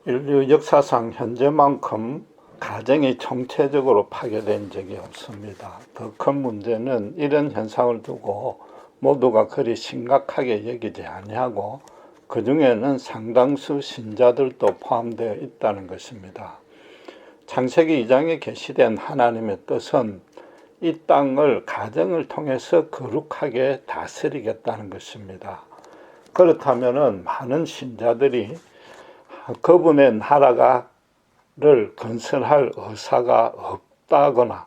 인류 역사상 현재만큼 가정이 총체적으로 파괴된 적이 없습니다. 더 큰 문제는 이런 현상을 두고 모두가 그리 심각하게 여기지 아니하고 그 중에는 상당수 신자들도 포함되어 있다는 것입니다. 창세기 2장에 계시된 하나님의 뜻은 이 땅을 가정을 통해서 거룩하게 다스리겠다는 것입니다. 그렇다면 많은 신자들이 그분의 나라를 건설할 의사가 없다거나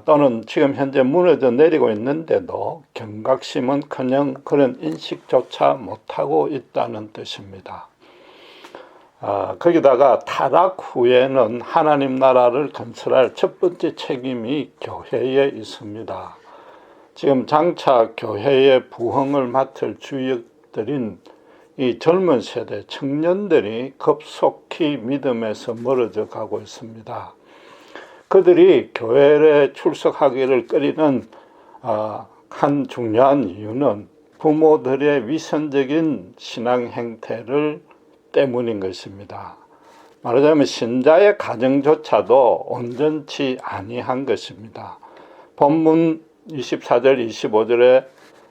또는 지금 현재 무너져 내리고 있는데도 경각심은커녕 그런 인식조차 못하고 있다는 뜻입니다. 거기다가 타락 후에는 하나님 나라를 건설할 첫 번째 책임이 교회에 있습니다. 지금 장차 교회의 부흥을 맡을 주역들인 이 젊은 세대 청년들이 급속히 믿음에서 멀어져 가고 있습니다. 그들이 교회에 출석하기를 꺼리는 한 중요한 이유는 부모들의 위선적인 신앙 행태를 때문인 것입니다. 말하자면 신자의 가정조차도 온전치 아니한 것입니다. 본문 24절 25절에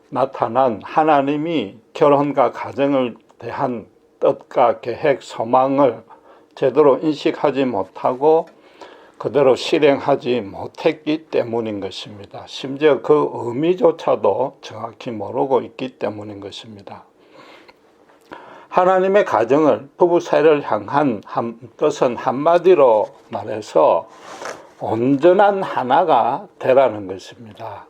나타난 하나님이 결혼과 가정을 대한 뜻과 계획, 소망을 제대로 인식하지 못하고 그대로 실행하지 못했기 때문인 것입니다. 심지어 그 의미조차도 정확히 모르고 있기 때문인 것입니다. 하나님의 가정을, 부부 사이를 향한 뜻은 한마디로 말해서 온전한 하나가 되라는 것입니다.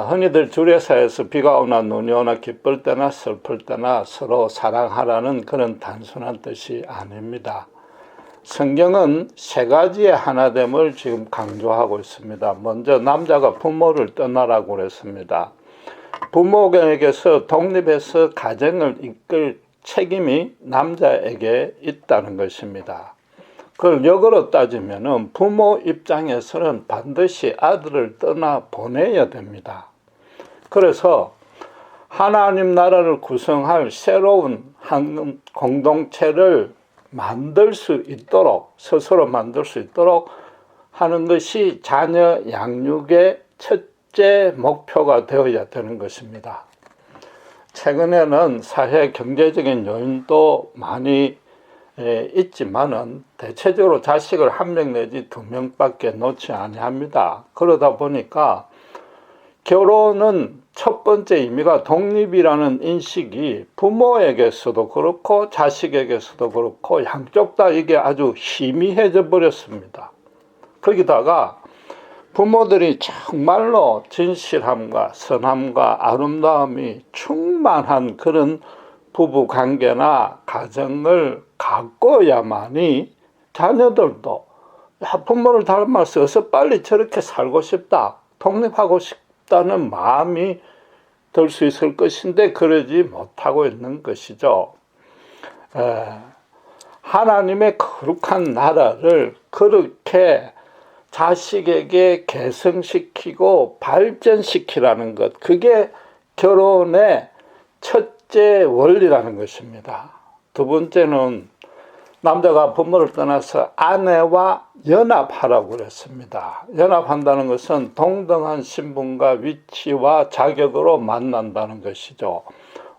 흔히들 주례사에서 비가 오나 눈이 오나 기쁠 때나 슬플 때나 서로 사랑하라는 그런 단순한 뜻이 아닙니다. 성경은 세 가지의 하나됨을 지금 강조하고 있습니다. 먼저 남자가 부모를 떠나라고 그랬습니다. 부모에게서 독립해서 가정을 이끌 책임이 남자에게 있다는 것입니다. 그걸 역으로 따지면 부모 입장에서는 반드시 아들을 떠나 보내야 됩니다. 그래서 하나님 나라를 구성할 새로운 한 공동체를 만들 수 있도록, 스스로 만들 수 있도록 하는 것이 자녀 양육의 첫째 목표가 되어야 되는 것입니다. 최근에는 사회 경제적인 요인도 많이 있지만은 대체적으로 자식을 1명 내지 2명밖에 놓지 아니합니다. 그러다 보니까 결혼은 첫 번째 의미가 독립이라는 인식이 부모에게서도 그렇고 자식에게서도 그렇고 양쪽 다 이게 아주 희미해져 버렸습니다. 거기다가 부모들이 정말로 진실함과 선함과 아름다움이 충만한 그런 부부 관계나 가정을 가꿔야만이 자녀들도 부모를 닮아서 어서 빨리 저렇게 살고 싶다, 독립하고 싶다는 마음이 들 수 있을 것인데 그러지 못하고 있는 것이죠. 하나님의 거룩한 나라를 그렇게 자식에게 계승시키고 발전시키라는 것, 그게 결혼의 첫째 원리라는 것입니다. 두 번째는 남자가 부모를 떠나서 아내와 연합하라고 그랬습니다. 연합한다는 것은 동등한 신분과 위치와 자격으로 만난다는 것이죠.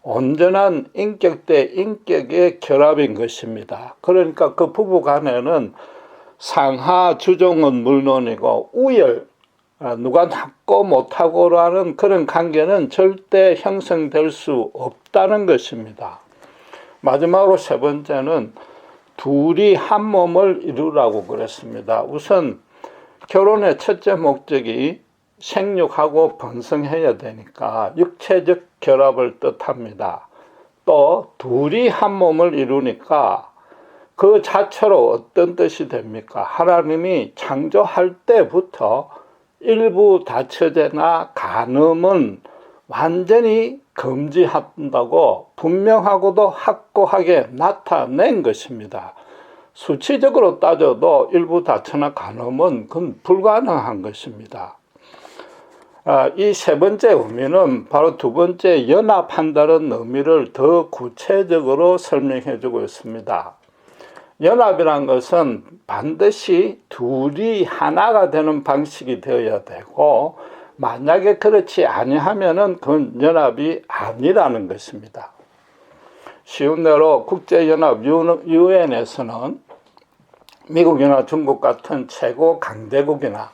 온전한 인격 대 인격의 결합인 것입니다. 그러니까 그 부부 간에는 상하 주종은 물론이고 우열, 누가 낫고 못하고라는 그런 관계는 절대 형성될 수 없다는 것입니다. 마지막으로 세 번째는 둘이 한 몸을 이루라고 그랬습니다. 우선 결혼의 첫째 목적이 생육하고 번성해야 되니까 육체적 결합을 뜻합니다. 또 둘이 한 몸을 이루니까 그 자체로 어떤 뜻이 됩니까? 하나님이 창조할 때부터 일부 다처제나 간음은 완전히 금지한다고 분명하고도 확고하게 나타낸 것입니다. 수치적으로 따져도 일부 다처나 간음은 그건 불가능한 것입니다. 이 세 번째 의미는 바로 두 번째 연합한다는 의미를 더 구체적으로 설명해 주고 있습니다. 연합이란 것은 반드시 둘이 하나가 되는 방식이 되어야 되고, 만약에 그렇지 아니하면은 그건 연합이 아니라는 것입니다. 쉬운 대로 국제연합 유엔에서는 미국이나 중국 같은 최고 강대국이나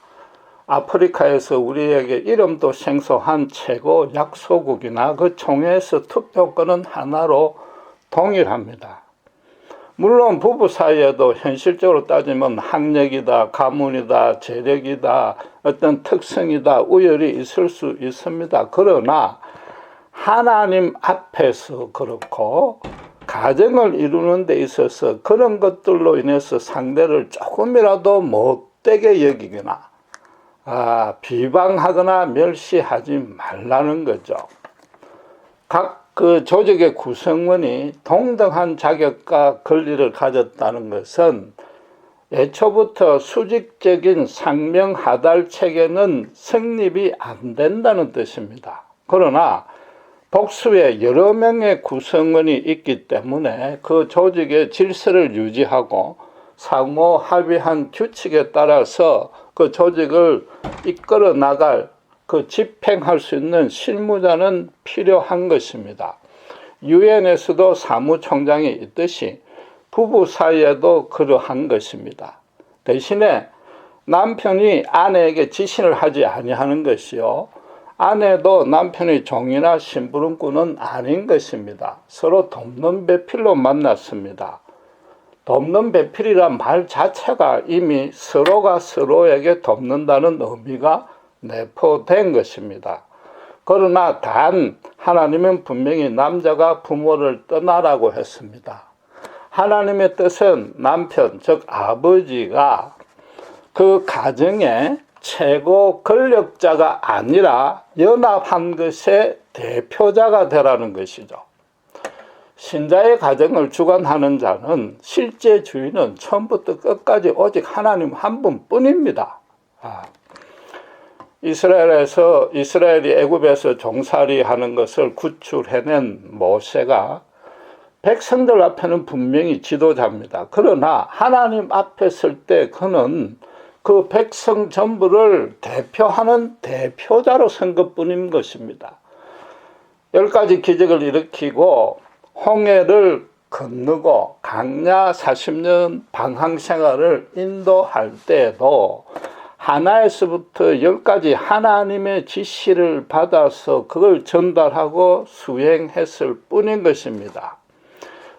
아프리카에서 우리에게 이름도 생소한 최고 약소국이나 그 총회에서 투표권은 하나로 동일합니다. 물론 부부 사이에도 현실적으로 따지면 학력이다, 가문이다, 재력이다, 어떤 특성이다, 우열이 있을 수 있습니다. 그러나 하나님 앞에서 그렇고 가정을 이루는 데 있어서 그런 것들로 인해서 상대를 조금이라도 못되게 여기거나 비방하거나 멸시하지 말라는 거죠. 각 그 조직의 구성원이 동등한 자격과 권리를 가졌다는 것은 애초부터 수직적인 상명하달 체계는 성립이 안 된다는 뜻입니다. 그러나 복수의 여러 명의 구성원이 있기 때문에 그 조직의 질서를 유지하고 상호 합의한 규칙에 따라서 그 조직을 이끌어 나갈 집행할 수 있는 실무자는 필요한 것입니다. 유엔에서도 사무총장이 있듯이 부부 사이에도 그러한 것입니다. 대신에 남편이 아내에게 지시를 하지 아니하는 것이요, 아내도 남편의 종이나 심부름꾼은 아닌 것입니다. 서로 돕는 배필로 만났습니다. 돕는 배필이란 말 자체가 이미 서로가 서로에게 돕는다는 의미가 내포된 것입니다. 그러나 단 하나님은 분명히 남자가 부모를 떠나라고 했습니다. 하나님의 뜻은 남편, 즉 아버지가 그 가정의 최고 권력자가 아니라 연합한 것의 대표자가 되라는 것이죠. 신자의 가정을 주관하는 자는 실제 주인은 처음부터 끝까지 오직 하나님 한 분뿐입니다. 이스라엘이 애굽에서 종살이 하는 것을 구출해낸 모세가 백성들 앞에는 분명히 지도자입니다. 그러나 하나님 앞에 설 때 그는 그 백성 전부를 대표하는 대표자로 선 것뿐인 것입니다. 10가지 기적을 일으키고 홍해를 건너고 광야 40년 방황생활을 인도할 때에도 하나에서부터 10가지 하나님의 지시를 받아서 그걸 전달하고 수행했을 뿐인 것입니다.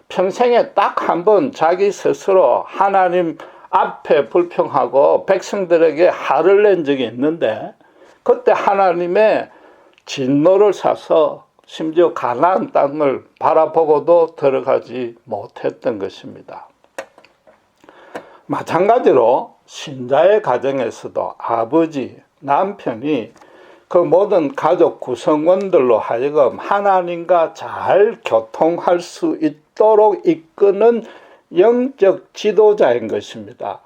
평생에 딱 한 번 자기 스스로 하나님 앞에 불평하고 백성들에게 화를 낸 적이 있는데, 그때 하나님의 진노를 사서 심지어 가나안 땅을 바라보고도 들어가지 못했던 것입니다. 마찬가지로 신자의 가정에서도 아버지, 남편이 그 모든 가족 구성원들로 하여금 하나님과 잘 교통할 수 있도록 이끄는 영적 지도자인 것입니다.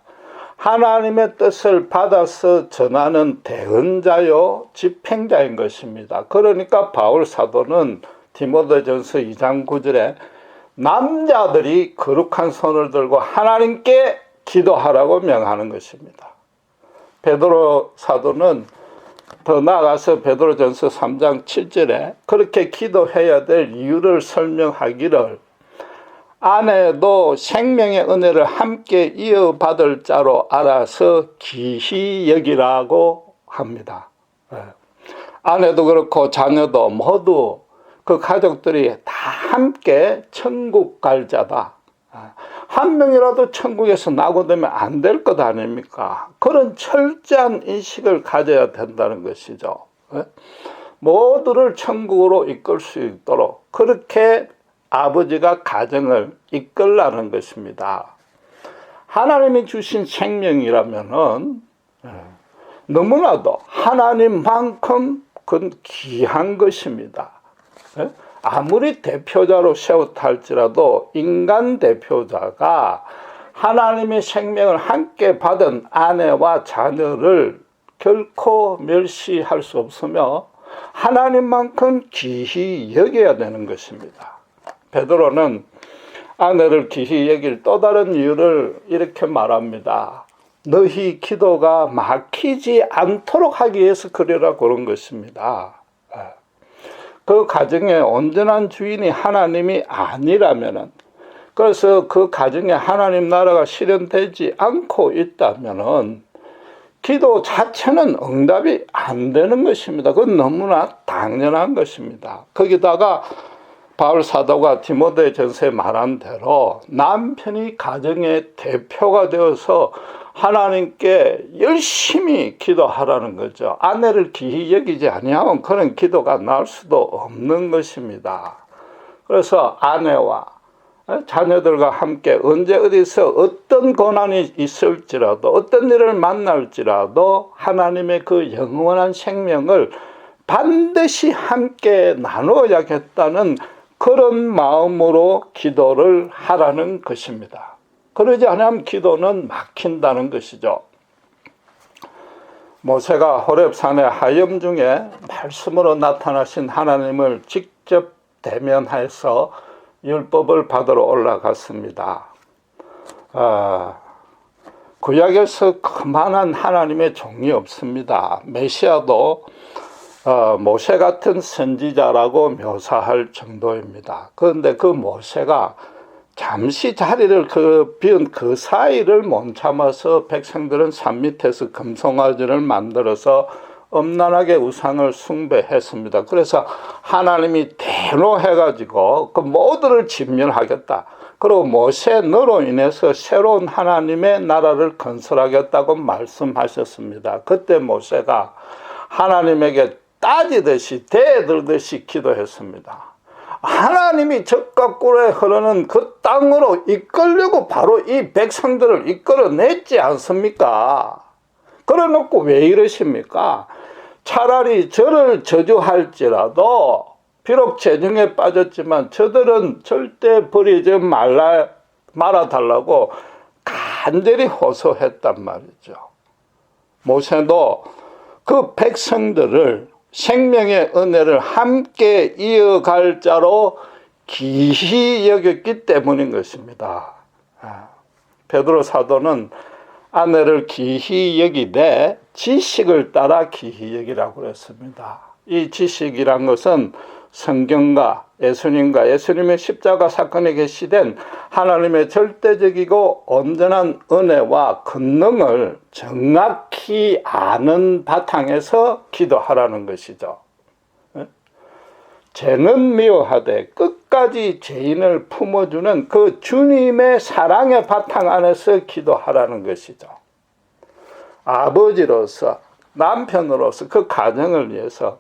하나님의 뜻을 받아서 전하는 대언자요, 집행자인 것입니다. 그러니까 바울 사도는 디모데전서 2장 9절에 남자들이 거룩한 손을 들고 하나님께 기도하라고 명하는 것입니다. 베드로 사도는 더 나아가서 베드로전서 3장 7절에 그렇게 기도해야 될 이유를 설명하기를 아내도 생명의 은혜를 함께 이어받을 자로 알아서 기히 여기라고 합니다. 아내도 그렇고 자녀도 모두 그 가족들이 다 함께 천국 갈 자다. 한 명이라도 천국에서 낙오되면 안 될 것 아닙니까? 그런 철저한 인식을 가져야 된다는 것이죠. 모두를 천국으로 이끌 수 있도록 그렇게 아버지가 가정을 이끌라는 것입니다. 하나님이 주신 생명이라면은 너무나도 하나님만큼 그건 귀한 것입니다. 아무리 대표자로 세웠다 할지라도 인간 대표자가 하나님의 생명을 함께 받은 아내와 자녀를 결코 멸시할 수 없으며 하나님만큼 귀히 여겨야 되는 것입니다. 베드로는 아내를 귀히 여길 또 다른 이유를 이렇게 말합니다. 너희 기도가 막히지 않도록 하기 위해서 그러라 그런 것입니다. 그 가정의 온전한 주인이 하나님이 아니라면은, 그래서 그 가정에 하나님 나라가 실현되지 않고 있다면은 기도 자체는 응답이 안 되는 것입니다. 그건 너무나 당연한 것입니다. 거기다가 바울 사도가 디모데 전서에 말한 대로 남편이 가정의 대표가 되어서 하나님께 열심히 기도하라는 거죠. 아내를 기히 여기지 아니하면 그런 기도가 나올 수도 없는 것입니다. 그래서 아내와 자녀들과 함께 언제 어디서 어떤 고난이 있을지라도 어떤 일을 만날지라도 하나님의 그 영원한 생명을 반드시 함께 나누어야겠다는 그런 마음으로 기도를 하라는 것입니다. 그러지 않으면 기도는 막힌다는 것이죠. 모세가 호렙산의 하염 중에 말씀으로 나타나신 하나님을 직접 대면해서 율법을 받으러 올라갔습니다. 구약에서 그만한 하나님의 종이 없습니다. 메시아도 모세 같은 선지자라고 묘사할 정도입니다. 그런데 그 모세가 잠시 자리를 비운 그 사이를 못 참아서 백성들은 산 밑에서 금송아지를 만들어서 엄란하게 우상을 숭배했습니다. 그래서 하나님이 대노해가지고 그 모두를 진멸하겠다. 그리고 모세 너로 인해서 새로운 하나님의 나라를 건설하겠다고 말씀하셨습니다. 그때 모세가 하나님에게 따지듯이 대들듯이 기도했습니다. 하나님이 적과 꿀에 흐르는 그 땅으로 이끌려고 바로 이 백성들을 이끌어냈지 않습니까? 그래놓고 왜 이러십니까? 차라리 저를 저주할지라도 비록 재정에 빠졌지만 저들은 절대 버리지 말아달라고 간절히 호소했단 말이죠. 모세도 그 백성들을 생명의 은혜를 함께 이어갈 자로 기히 여겼기 때문인 것입니다. 베드로 사도는 아내를 기히 여기되 지식을 따라 기히 여기라고 그랬습니다. 이 지식이란 것은 성경과 예수님의 십자가 사건에 계시된 하나님의 절대적이고 온전한 은혜와 권능을 정확히 아는 바탕에서 기도하라는 것이죠. 죄는 미워하되 끝까지 죄인을 품어주는 그 주님의 사랑의 바탕 안에서 기도하라는 것이죠. 아버지로서, 남편으로서 그 가정을 위해서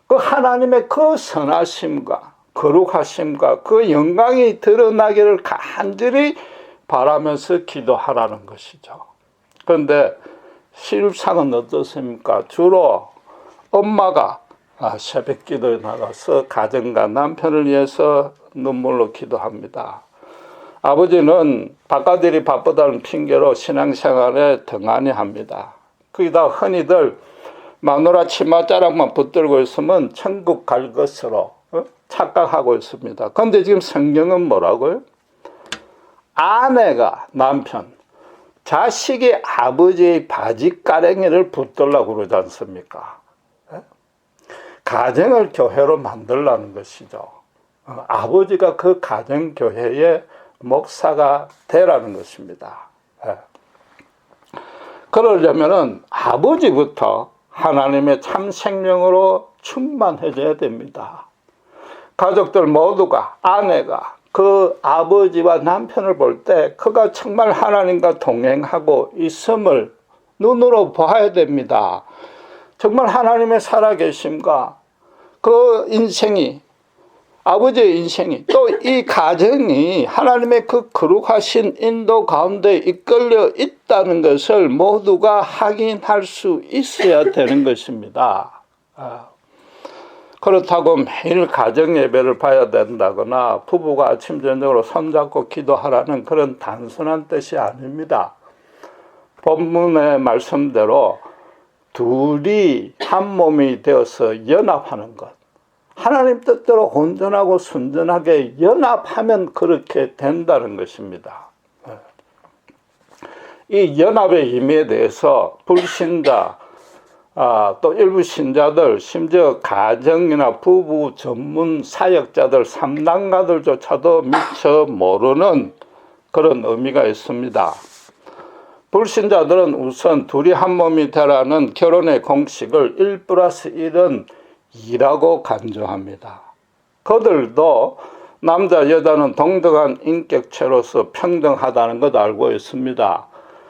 그 하나님의 그 선하심과 거룩하심과 그 영광이 드러나기를 간절히 바라면서 기도하라는 것이죠. 그런데 실상은 어떻습니까? 주로 엄마가 새벽 기도에 나가서 가정과 남편을 위해서 눈물로 기도합니다. 아버지는 바깥일이 바쁘다는 핑계로 신앙생활에 등한히 합니다. 거기다 흔히들 마누라 치맛자락만 붙들고 있으면 천국 갈 것으로 착각하고 있습니다. 그런데 지금 성경은 뭐라고요? 아내가 남편, 자식이 아버지의 바지가랭이를 붙들라고 그러지 않습니까? 가정을 교회로 만들라는 것이죠. 아버지가 그 가정교회의 목사가 되라는 것입니다. 그러려면 아버지부터 하나님의 참 생명으로 충만해져야 됩니다. 가족들 모두가, 아내가 그 아버지와 남편을 볼 때 그가 정말 하나님과 동행하고 있음을 눈으로 봐야 됩니다. 정말 하나님의 살아계심과 그 인생이, 아버지의 인생이, 또 이 가정이 하나님의 그 거룩하신 인도 가운데 이끌려 있다는 것을 모두가 확인할 수 있어야 되는 것입니다. 그렇다고 매일 가정 예배를 봐야 된다거나 부부가 아침 저녁으로 손잡고 기도하라는 그런 단순한 뜻이 아닙니다. 본문의 말씀대로 둘이 한 몸이 되어서 연합하는 것, 하나님 뜻대로 온전하고 순전하게 연합하면 그렇게 된다는 것입니다. 이 연합의 의미에 대해서 불신자, 또 일부 신자들, 심지어 가정이나 부부 전문 사역자들, 삼당가들조차도 미처 모르는 그런 의미가 있습니다. 불신자들은 우선 둘이 한 몸이 되라는 결혼의 공식을 1+1은 2라고 간주합니다. 그들도 남자, 여자는 동등한 인격체로서 평등하다는 것 알고 있습니다.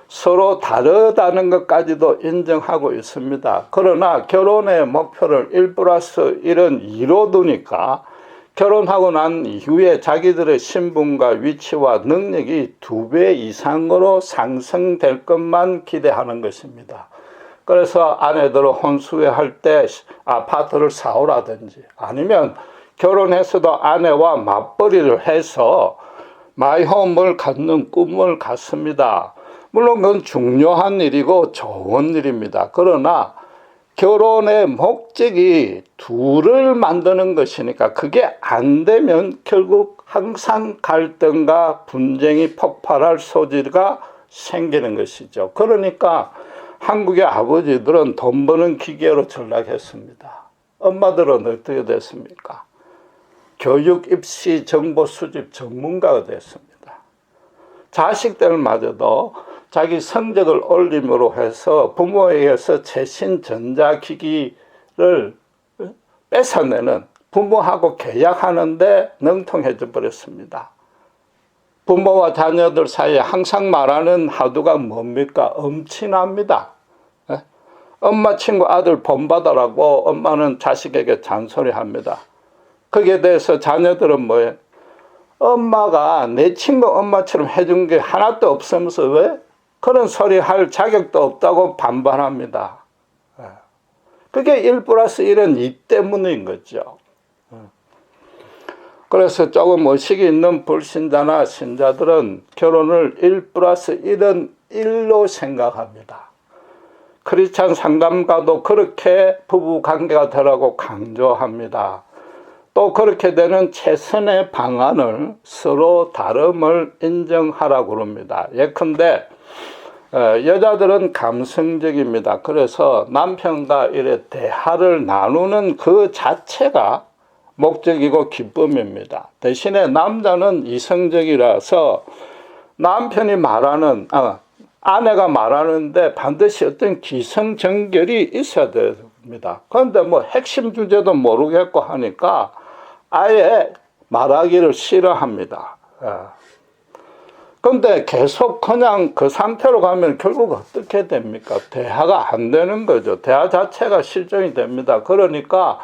서로 다르다는 것까지도 인정하고 있습니다. 그러나 결혼의 목표를 1+1은 2로 두니까 결혼하고 난 이후에 자기들의 신분과 위치와 능력이 2배 이상으로 상승될 것만 기대하는 것입니다. 그래서 아내들은 혼수회할 때 아파트를 사오라든지 아니면 결혼해서도 아내와 맞벌이를 해서 마이홈을 갖는 꿈을 갖습니다. 물론 그건 중요한 일이고 좋은 일입니다. 그러나 결혼의 목적이 둘을 만드는 것이니까 그게 안 되면 결국 항상 갈등과 분쟁이 폭발할 소지가 생기는 것이죠. 그러니까 한국의 아버지들은 돈 버는 기계로 전락했습니다. 엄마들은 어떻게 됐습니까? 교육, 입시, 정보 수집 전문가가 됐습니다. 자식들마저도 자기 성적을 올림으로 해서 부모에게서 최신 전자기기를 뺏어내는, 부모하고 계약하는데 능통해져 버렸습니다. 부모와 자녀들 사이에 항상 말하는 화두가 뭡니까? 엄친합니다. 엄마 친구 아들 본받아라고 엄마는 자식에게 잔소리합니다. 거기에 대해서 자녀들은 뭐예요? 엄마가 내 친구 엄마처럼 해준 게 하나도 없으면서 왜? 그런 소리 할 자격도 없다고 반발합니다. 그게 1+1은 2 때문인 거죠. 그래서 조금 의식이 있는 불신자나 신자들은 결혼을 1+1은 1로 생각합니다. 크리스찬 상담가도 그렇게 부부 관계가 되라고 강조합니다. 또 그렇게 되는 최선의 방안을 서로 다름을 인정하라고 그럽니다. 예컨대 여자들은 감성적입니다. 그래서 남편과 이래 대화를 나누는 그 자체가 목적이고 기쁨입니다. 대신에 남자는 이성적이라서 남편이 말하는, 아내가 말하는데 반드시 어떤 기성정결이 있어야 됩니다. 그런데 뭐 핵심 주제도 모르겠고 하니까 아예 말하기를 싫어합니다. 그런데 계속 그냥 그 상태로 가면 결국 어떻게 됩니까? 대화가 안 되는 거죠. 대화 자체가 실종이 됩니다. 그러니까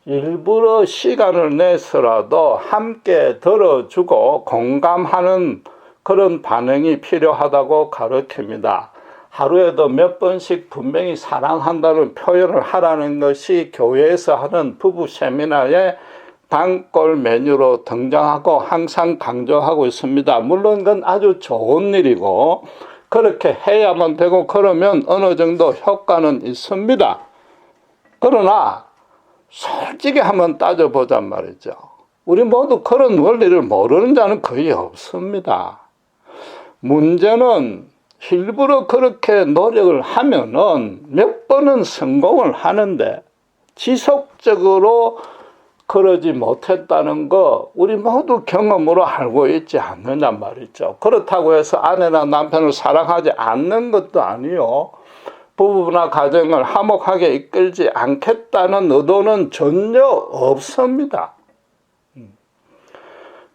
일부러 시간을 내서라도 함께 들어주고 공감하는 그런 반응이 필요하다고 가르칩니다. 하루에도 몇 번씩 분명히 사랑한다는 표현을 하라는 것이 교회에서 하는 부부 세미나의 단골 메뉴로 등장하고 항상 강조하고 있습니다. 물론 그건 아주 좋은 일이고 그렇게 해야만 되고 그러면 어느 정도 효과는 있습니다. 그러나 솔직히 한번 따져보잔 말이죠. 우리 모두 그런 원리를 모르는 자는 거의 없습니다. 문제는 일부러 그렇게 노력을 하면은 몇 번은 성공을 하는데 지속적으로 그러지 못했다는 거 우리 모두 경험으로 알고 있지 않느냐 말이죠. 그렇다고 해서 아내나 남편을 사랑하지 않는 것도 아니요. 부부나 가정을 화목하게 이끌지 않겠다는 의도는 전혀 없습니다.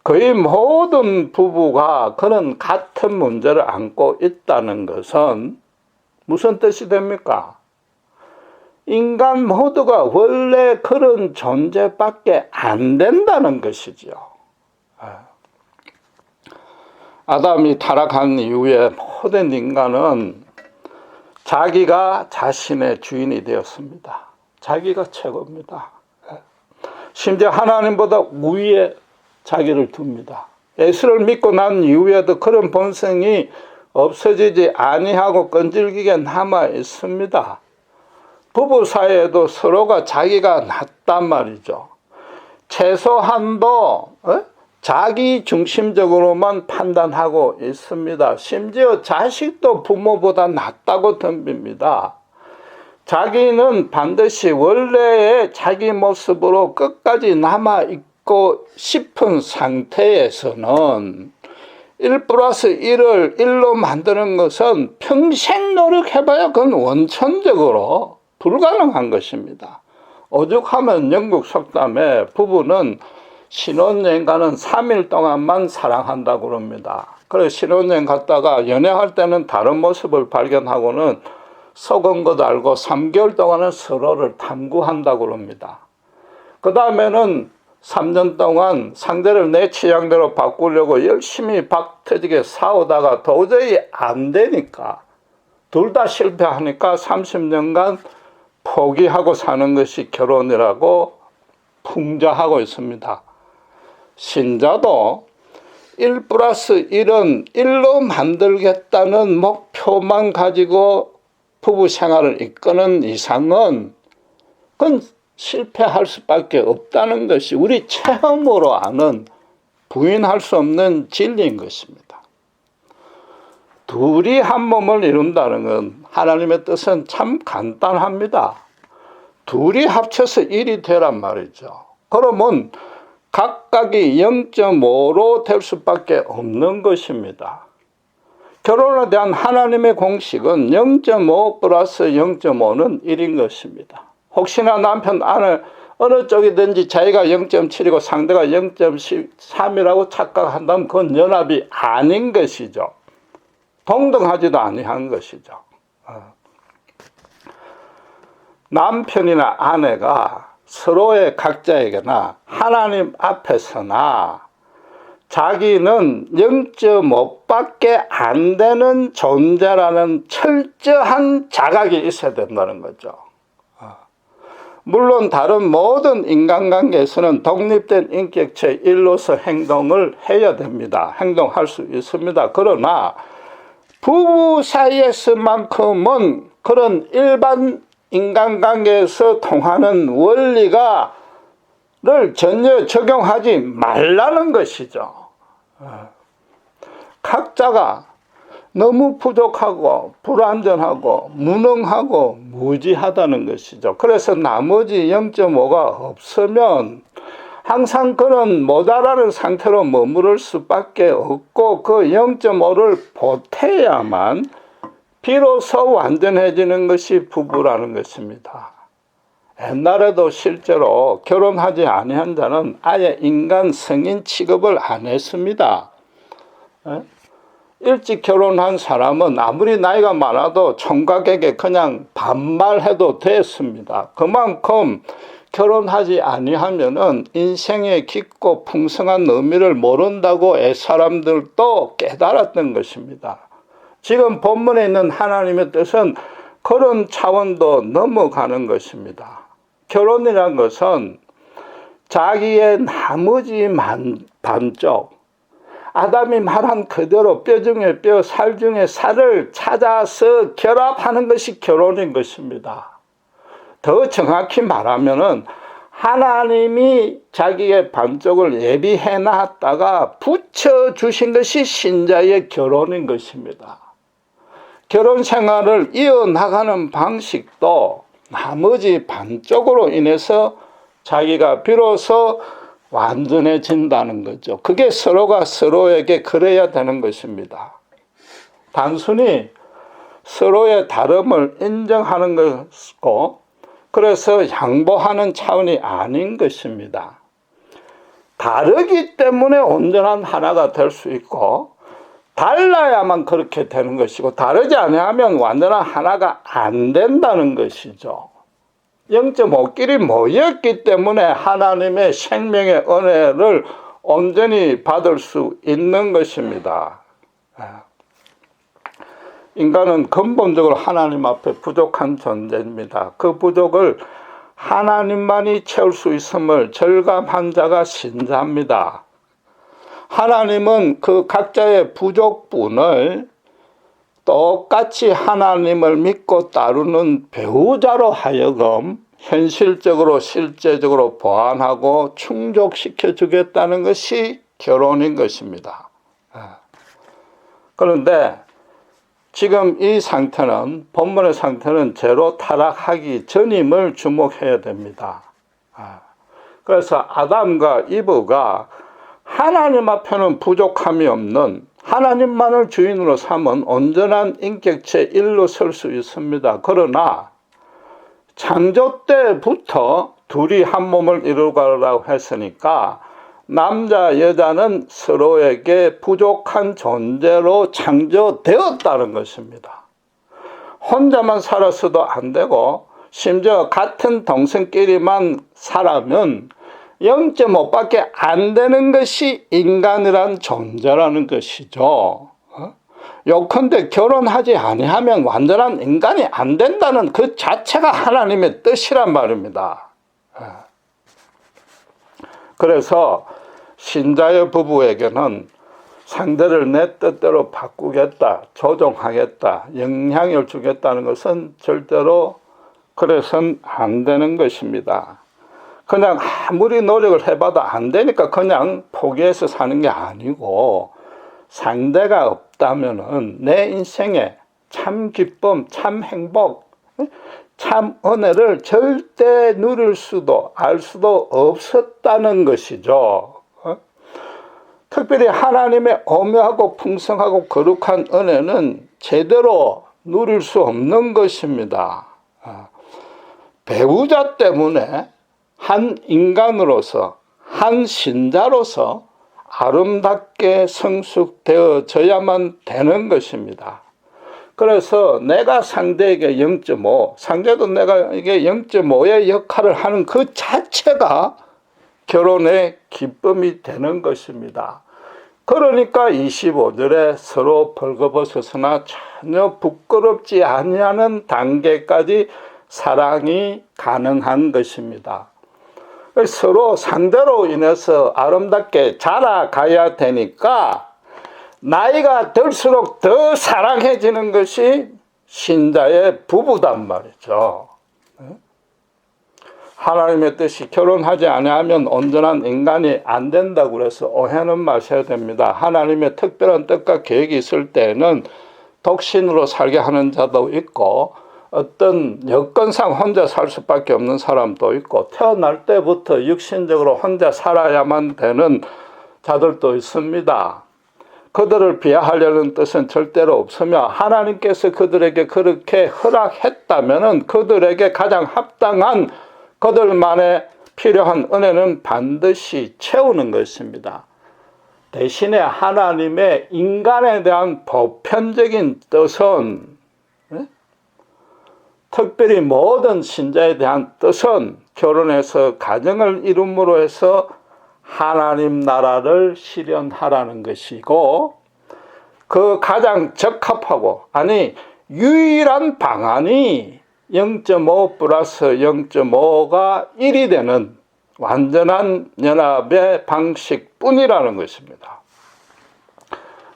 거의 모든 부부가 그런 같은 문제를 안고 있다는 것은 무슨 뜻이 됩니까? 인간 모두가 원래 그런 존재밖에 안 된다는 것이죠. 아담이 타락한 이후에 모든 인간은 자기가 자신의 주인이 되었습니다. 자기가 최고입니다. 심지어 하나님보다 위에 자기를 둡니다. 예수를 믿고 난 이후에도 그런 본성이 없어지지 아니하고 끈질기게 남아 있습니다. 부부 사이에도 서로가 자기가 낫단 말이죠. 최소한도 자기 중심적으로만 판단하고 있습니다. 심지어 자식도 부모보다 낫다고 덤빕니다. 자기는 반드시 원래의 자기 모습으로 끝까지 남아있고 싶은 상태에서는 1 플러스 1을 1로 만드는 것은 평생 노력해봐야 그건 원천적으로 불가능한 것입니다. 오죽하면 영국 속담에 부부는 신혼여행 가는 3일 동안만 사랑한다고 그럽니다. 그래서 신혼여행 갔다가 연애할 때는 다른 모습을 발견하고는 속은 것 알고 3개월 동안은 서로를 탐구한다고 그럽니다. 그 다음에는 3년 동안 상대를 내 취향대로 바꾸려고 열심히 박 터지게 싸우다가 도저히 안 되니까 둘 다 실패하니까 30년간 포기하고 사는 것이 결혼이라고 풍자하고 있습니다. 신자도 1 플러스 1은 1로 만들겠다는 목표만 가지고 부부 생활을 이끄는 이상은 그건 실패할 수밖에 없다는 것이 우리 체험으로 아는 부인할 수 없는 진리인 것입니다. 둘이 한 몸을 이룬다는 건 하나님의 뜻은 참 간단합니다. 둘이 합쳐서 1이 되란 말이죠. 그러면 각각이 0.5로 될 수밖에 없는 것입니다. 결혼에 대한 하나님의 공식은 0.5 플러스 0.5는 1인 것입니다. 혹시나 남편, 아내 어느 쪽이든지 자기가 0.7이고 상대가 0.3이라고 착각한다면 그건 연합이 아닌 것이죠. 동등하지도 아니한 것이죠. 남편이나 아내가 서로의 각자에게나 하나님 앞에서나 자기는 0.5밖에 안 되는 존재라는 철저한 자각이 있어야 된다는 거죠. 물론 다른 모든 인간관계에서는 독립된 인격체의 일로서 행동을 해야 됩니다. 행동할 수 있습니다. 그러나 부부 사이에서만큼은 그런 일반 인간관계에서 통하는 원리를 전혀 적용하지 말라는 것이죠. 각자가 너무 부족하고 불완전하고 무능하고 무지하다는 것이죠. 그래서 나머지 0.5가 없으면 항상 그런 모자라는 상태로 머무를 수밖에 없고 그 0.5를 보태야만 비로소 완전해지는 것이 부부라는 것입니다. 옛날에도 실제로 결혼하지 아니한 자는 아예 인간 성인 취급을 안 했습니다. 일찍 결혼한 사람은 아무리 나이가 많아도 총각에게 그냥 반말해도 됐습니다. 그만큼 결혼하지 아니하면은 인생의 깊고 풍성한 의미를 모른다고 사람들도 깨달았던 것입니다. 지금 본문에 있는 하나님의 뜻은 그런 차원도 넘어가는 것입니다. 결혼이란 것은 자기의 나머지 반쪽, 아담이 말한 그대로 뼈 중에 뼈, 살 중에 살을 찾아서 결합하는 것이 결혼인 것입니다. 더 정확히 말하면은 하나님이 자기의 반쪽을 예비해 놨다가 붙여주신 것이 신자의 결혼인 것입니다. 결혼 생활을 이어나가는 방식도 나머지 반쪽으로 인해서 자기가 비로소 완전해진다는 거죠. 그게 서로가 서로에게 그래야 되는 것입니다. 단순히 서로의 다름을 인정하는 것이고 그래서 양보하는 차원이 아닌 것입니다. 다르기 때문에 온전한 하나가 될 수 있고 달라야만 그렇게 되는 것이고 다르지 아니하면 완전한 하나가 안 된다는 것이죠. 0.5끼리 모였기 때문에 하나님의 생명의 은혜를 온전히 받을 수 있는 것입니다. 인간은 근본적으로 하나님 앞에 부족한 존재입니다. 그 부족을 하나님만이 채울 수 있음을 절감한 자가 신자입니다. 하나님은 그 각자의 부족분을 똑같이 하나님을 믿고 따르는 배우자로 하여금 현실적으로 실제적으로 보완하고 충족시켜 주겠다는 것이 결혼인 것입니다. 그런데 지금 이 상태는, 본문의 상태는 죄로 타락하기 전임을 주목해야 됩니다. 그래서 아담과 이브가 하나님 앞에는 부족함이 없는, 하나님만을 주인으로 삼은 온전한 인격체 일로 설 수 있습니다. 그러나 창조 때부터 둘이 한 몸을 이루가라고 했으니까 남자 여자는 서로에게 부족한 존재로 창조되었다는 것입니다. 혼자만 살았어도 안 되고 심지어 같은 동성끼리만 살아면 0.5밖에 안 되는 것이 인간이란 존재라는 것이죠. 요컨대 결혼하지 아니하면 완전한 인간이 안 된다는 그 자체가 하나님의 뜻이란 말입니다. 그래서 신자의 부부에게는 상대를 내 뜻대로 바꾸겠다, 조종하겠다, 영향을 주겠다는 것은 절대로 그래서는 안 되는 것입니다. 그냥 아무리 노력을 해봐도 안 되니까 그냥 포기해서 사는 게 아니고, 상대가 없다면은 내 인생에 참 기쁨, 참 행복, 참 은혜를 절대 누릴 수도 알 수도 없었다는 것이죠. 특별히 하나님의 오묘하고 풍성하고 거룩한 은혜는 제대로 누릴 수 없는 것입니다. 배우자 때문에 한 인간으로서, 한 신자로서 아름답게 성숙되어져야만 되는 것입니다. 그래서 내가 상대에게 0.5, 상대도 내가에게 0.5의 역할을 하는 그 자체가 결혼의 기쁨이 되는 것입니다. 그러니까 25절에 서로 벌거벗어서나 전혀 부끄럽지 아니하는 단계까지 사랑이 가능한 것입니다. 서로 상대로 인해서 아름답게 자라가야 되니까 나이가 들수록 더 사랑해지는 것이 신자의 부부단 말이죠. 하나님의 뜻이 결혼하지 아니하면 온전한 인간이 안 된다고 그래서 오해는 마셔야 됩니다. 하나님의 특별한 뜻과 계획이 있을 때에는 독신으로 살게 하는 자도 있고, 어떤 여건상 혼자 살 수밖에 없는 사람도 있고, 태어날 때부터 육신적으로 혼자 살아야만 되는 자들도 있습니다. 그들을 비하하려는 뜻은 절대로 없으며, 하나님께서 그들에게 그렇게 허락했다면 그들에게 가장 합당한 그들만의 필요한 은혜는 반드시 채우는 것입니다. 대신에 하나님의 인간에 대한 보편적인 뜻은, 특별히 모든 신자에 대한 뜻은 결혼해서 가정을 이룸으로 해서 하나님 나라를 실현하라는 것이고, 그 가장 적합하고, 아니 유일한 방안이 0.5 플러스 0.5가 1이 되는 완전한 연합의 방식뿐이라는 것입니다.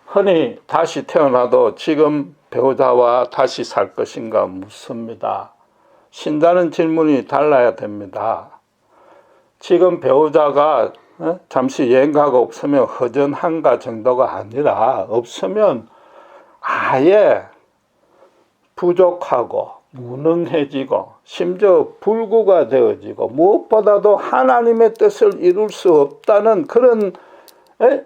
흔히 다시 태어나도 지금 배우자와 다시 살 것인가 묻습니다. 신자는 질문이 달라야 됩니다. 지금 배우자가 잠시 여행 가고 없으면 허전한가 정도가 아니라, 없으면 아예 부족하고 무능해지고 심지어 불구가 되어지고 무엇보다도 하나님의 뜻을 이룰 수 없다는 그런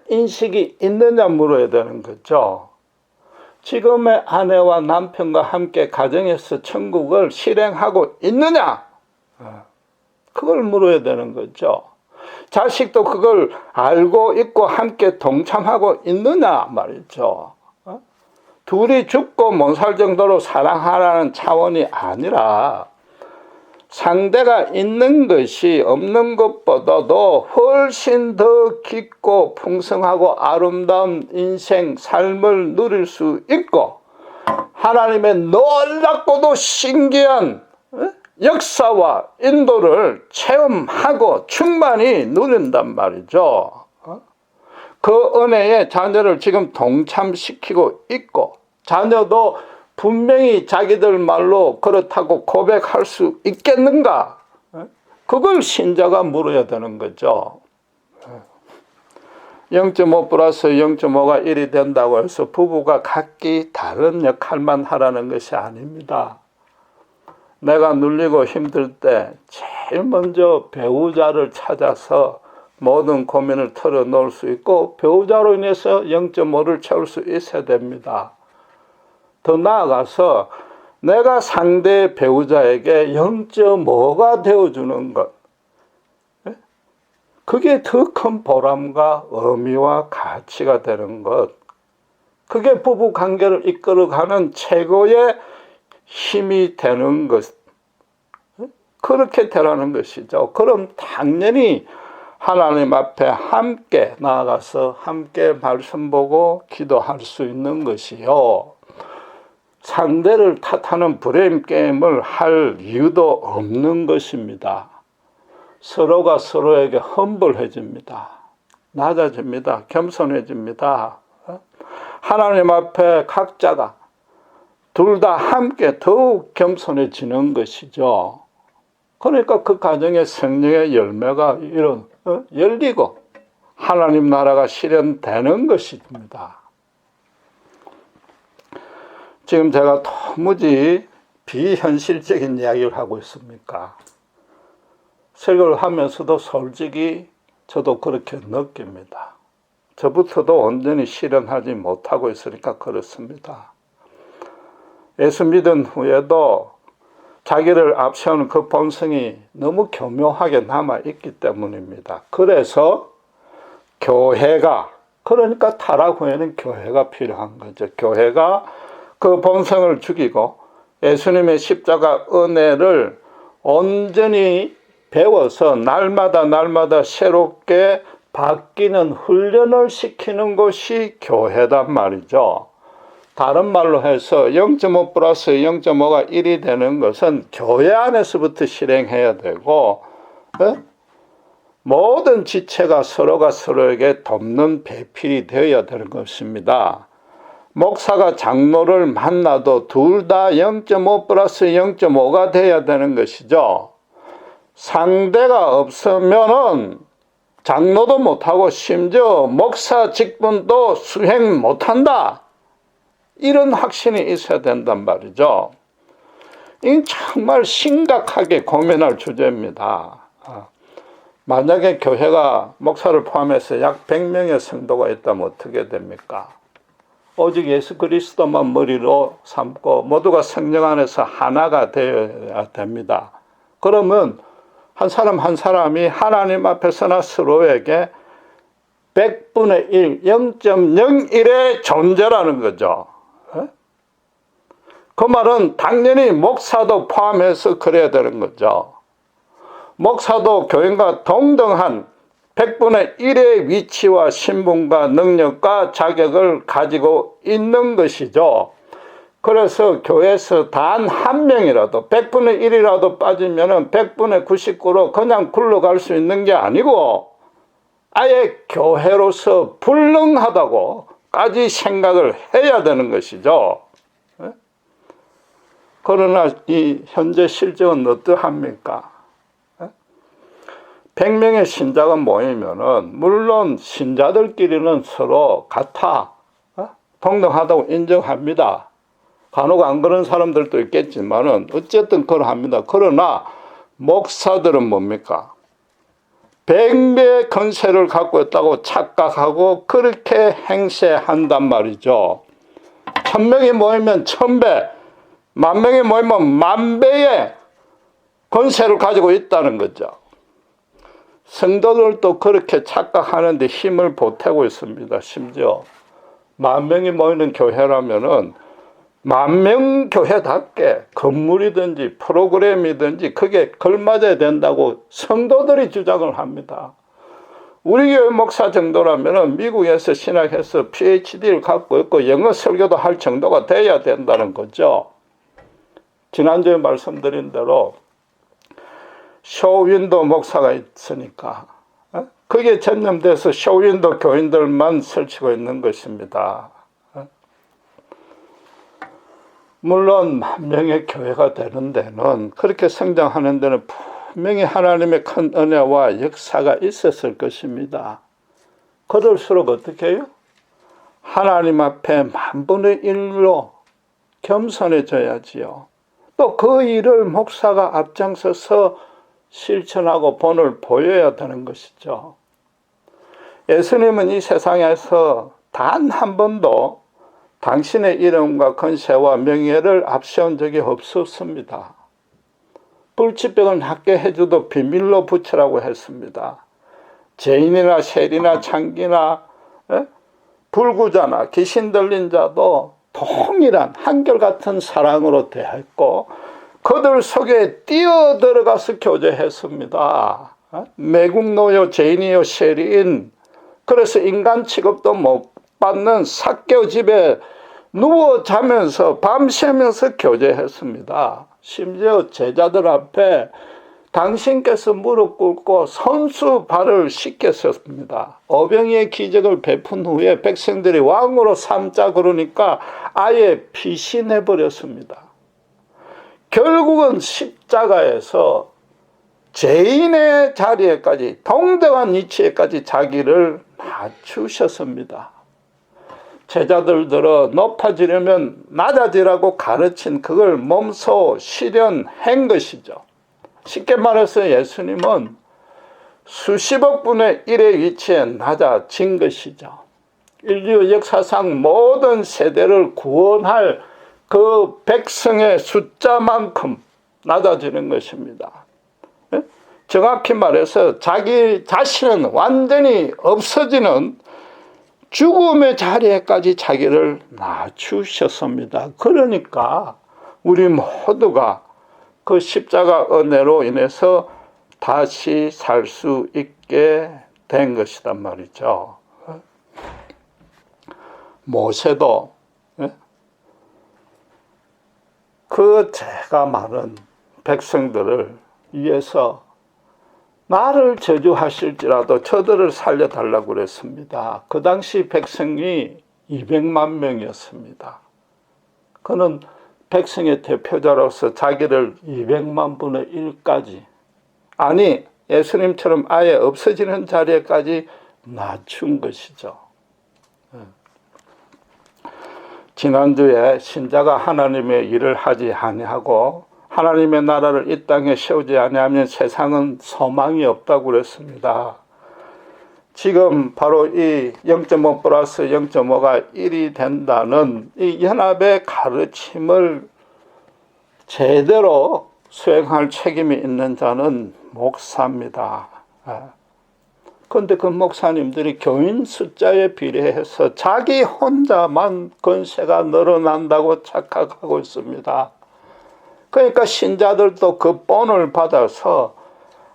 인식이 있느냐 물어야 되는 거죠. 지금의 아내와 남편과 함께 가정에서 천국을 실행하고 있느냐? 그걸 물어야 되는 거죠. 자식도 그걸 알고 있고 함께 동참하고 있느냐 말이죠. 둘이 죽고 못 살 정도로 사랑하라는 차원이 아니라, 상대가 있는 것이 없는 것보다도 훨씬 더 깊고 풍성하고 아름다운 인생, 삶을 누릴 수 있고, 하나님의 놀랍고도 신기한 역사와 인도를 체험하고 충만히 누린단 말이죠. 그 은혜에 자녀를 지금 동참시키고 있고, 자녀도 분명히 자기들 말로 그렇다고 고백할 수 있겠는가? 그걸 신자가 물어야 되는 거죠. 0.5 플러스 0.5가 1이 된다고 해서 부부가 각기 다른 역할만 하라는 것이 아닙니다. 내가 눌리고 힘들 때 제일 먼저 배우자를 찾아서 모든 고민을 털어놓을 수 있고 배우자로 인해서 0.5를 채울 수 있어야 됩니다. 더 나아가서 내가 상대 배우자에게 0.5가 되어주는 것, 그게 더 큰 보람과 의미와 가치가 되는 것, 그게 부부 관계를 이끌어가는 최고의 힘이 되는 것, 그렇게 되라는 것이죠. 그럼 당연히 하나님 앞에 함께 나아가서 함께 말씀 보고 기도할 수 있는 것이요, 상대를 탓하는 브레임 게임을 할 이유도 없는 것입니다. 서로가 서로에게 험불해집니다. 낮아집니다. 겸손해집니다. 하나님 앞에 각자가 둘 다 함께 더욱 겸손해지는 것이죠. 그러니까 그 가정의 성령의 열매가 열리고 하나님 나라가 실현되는 것입니다. 지금 제가 도무지 비현실적인 이야기를 하고 있습니까? 설교를 하면서도 솔직히 저도 그렇게 느낍니다. 저부터도 온전히 실현하지 못하고 있으니까 그렇습니다. 예수 믿은 후에도 자기를 앞세우는 그 본성이 너무 교묘하게 남아있기 때문입니다. 그래서 교회가, 그러니까 타락 후에는 교회가 필요한 거죠. 교회가 그 본성을 죽이고 예수님의 십자가 은혜를 온전히 배워서 날마다 새롭게 바뀌는 훈련을 시키는 것이 교회단 말이죠. 다른 말로 해서 0.5 플러스 0.5가 1이 되는 것은 교회 안에서부터 실행해야 되고, 모든 지체가 서로가 서로에게 돕는 배필이 되어야 되는 것입니다. 목사가 장로를 만나도 둘 다 0.5 플러스 0.5가 되어야 되는 것이죠. 상대가 없으면은 장로도 못하고 심지어 목사 직분도 수행 못한다, 이런 확신이 있어야 된단 말이죠. 이건 정말 심각하게 고민할 주제입니다. 만약에 교회가 목사를 포함해서 약 100명의 성도가 있다면 어떻게 됩니까? 오직 예수 그리스도만 머리로 삼고 모두가 성령 안에서 하나가 되어야 됩니다. 그러면 한 사람 한 사람이 하나님 앞에서나 서로에게 100분의 1, 0.01의 존재라는 거죠. 그 말은 당연히 목사도 포함해서 그래야 되는 거죠. 목사도 교인과 동등한 100분의 1의 위치와 신분과 능력과 자격을 가지고 있는 것이죠. 그래서 교회에서 단 한 명이라도 100분의 1이라도 빠지면 100분의 99로 그냥 굴러갈 수 있는 게 아니고 아예 교회로서 불능하다고까지 생각을 해야 되는 것이죠. 그러나 이 현재 실정은 어떠합니까? 100명의 신자가 모이면은 물론 신자들끼리는 서로 같아, 동등하다고 인정합니다. 간혹 안 그런 사람들도 있겠지만은 어쨌든 그러합니다. 그러나 목사들은 뭡니까? 100배의 권세를 갖고 있다고 착각하고 그렇게 행세한단 말이죠. 1000명이 모이면 1000배, 10,000명이 모이면 10,000배의 권세를 가지고 있다는 거죠. 성도들도 그렇게 착각하는데 힘을 보태고 있습니다. 심지어 10,000명이 모이는 교회라면은 10,000명 교회답게 건물이든지 프로그램이든지 그게 걸맞아야 된다고 성도들이 주장을 합니다. 우리 교회 목사 정도라면은 미국에서 신학해서 PhD를 갖고 있고 영어 설교도 할 정도가 돼야 된다는 거죠. 지난주에 말씀드린 대로 쇼윈도 목사가 있으니까 그게 전념돼서 쇼윈도 교인들만 설치고 있는 것입니다. 물론 10,000명의 교회가 되는 데는, 그렇게 성장하는 데는 분명히 하나님의 큰 은혜와 역사가 있었을 것입니다. 그럴수록 어떻게 해요? 하나님 앞에 1/1000로 겸손해져야지요. 또 그 일을 목사가 앞장서서 실천하고 본을 보여야 되는 것이죠. 예수님은 이 세상에서 단 한 번도 당신의 이름과 권세와 명예를 앞세운 적이 없었습니다. 불치병을 낫게 해줘도 비밀로 붙이라고 했습니다. 죄인이나 세리나 창기나 불구자나 귀신 들린 자도 동일한 한결같은 사랑으로 대했고 그들 속에 뛰어들어가서 교제했습니다. 매국노요, 죄인이요, 세리인, 그래서 인간 취급도 못 받는 삭개오 집에 누워 자면서 밤새면서 교제했습니다. 심지어 제자들 앞에 당신께서 무릎 꿇고 선수 발을 씻겼습니다. 어병이의 기적을 베푼 후에 백성들이 왕으로 삼자 그러니까 아예 피신해버렸습니다. 결국은 십자가에서 죄인의 자리에까지, 동등한 위치에까지 자기를 낮추셨습니다. 제자들들어 높아지려면 낮아지라고 가르친 그걸 몸소 실현한 것이죠. 쉽게 말해서 예수님은 수십억 분의 1의 위치에 낮아진 것이죠. 인류 역사상 모든 세대를 구원할 그 백성의 숫자만큼 낮아지는 것입니다. 정확히 말해서 자기 자신은 완전히 없어지는 죽음의 자리에까지 자기를 낮추셨습니다. 그러니까 우리 모두가 그 십자가 은혜로 인해서 다시 살 수 있게 된 것이란 말이죠. 모세도 그 죄가 많은 백성들을 위해서 나를 저주하실지라도 저들을 살려달라고 그랬습니다. 그 당시 백성이 200만 명이었습니다. 그는 백성의 대표자로서 자기를 200만 분의 1까지, 아니 예수님처럼 아예 없어지는 자리에까지 낮춘 것이죠. 지난주에 신자가 하나님의 일을 하지 아니하고 하나님의 나라를 이 땅에 세우지 아니하면 세상은 소망이 없다고 그랬습니다. 지금 바로 이 0.5 플러스 0.5가 1이 된다는 이 연합의 가르침을 제대로 수행할 책임이 있는 자는 목사입니다. 그런데 그 목사님들이 교인 숫자에 비례해서 자기 혼자만 권세가 늘어난다고 착각하고 있습니다. 그러니까 신자들도 그 본을 받아서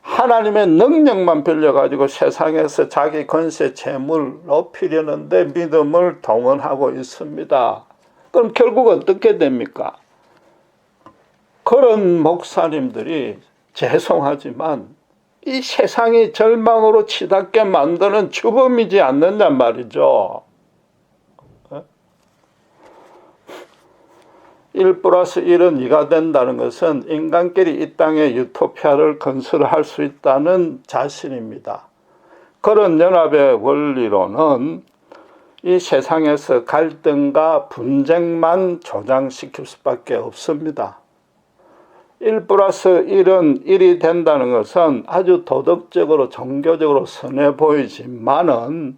하나님의 능력만 빌려가지고 세상에서 자기 권세 재물 높이려는데 믿음을 동원하고 있습니다. 그럼 결국 어떻게 됩니까? 그런 목사님들이 죄송하지만 이 세상이 절망으로 치닫게 만드는 주범이지 않느냐 말이죠. 1 플러스 1은 2가 된다는 것은 인간끼리 이 땅에 유토피아를 건설할 수 있다는 자신입니다. 그런 연합의 원리로는 이 세상에서 갈등과 분쟁만 조장시킬 수밖에 없습니다. 1 플러스 1은 1이 된다는 것은 아주 도덕적으로 종교적으로 선해 보이지만은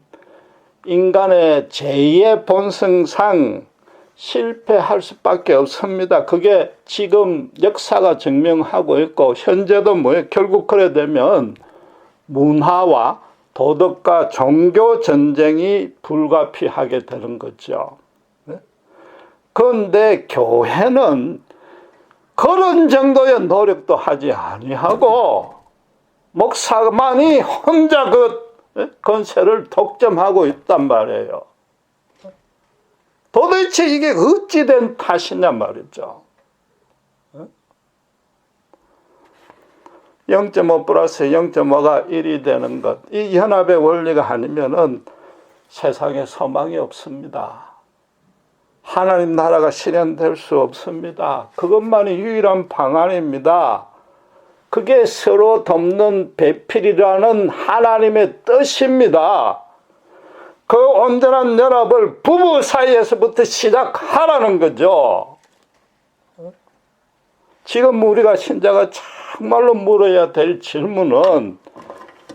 인간의 제2의 본성상 실패할 수밖에 없습니다. 그게 지금 역사가 증명하고 있고 현재도 결국 그래 되면 문화와 도덕과 종교 전쟁이 불가피하게 되는 거죠. 그런데 교회는 그런 정도의 노력도 하지 아니하고 목사만이 혼자 그 권세를 독점하고 있단 말이에요. 도대체 이게 어찌된 탓이냐 말이죠. 0.5 플러스 0.5가 1이 되는 것, 이 연합의 원리가 아니면은 세상에 소망이 없습니다. 하나님 나라가 실현될 수 없습니다. 그것만이 유일한 방안입니다. 그게 서로 돕는 배필이라는 하나님의 뜻입니다. 그 온전한 연합을 부부 사이에서부터 시작하라는 거죠. 지금 우리가 신자가 정말로 물어야 될 질문은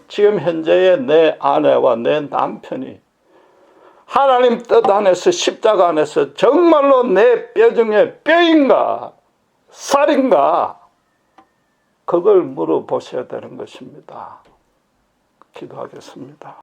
지금 현재의 내 아내와 내 남편이 하나님 뜻 안에서 십자가 안에서 정말로 내 뼈 중에 뼈인가 살인가, 그걸 물어보셔야 되는 것입니다. 기도하겠습니다.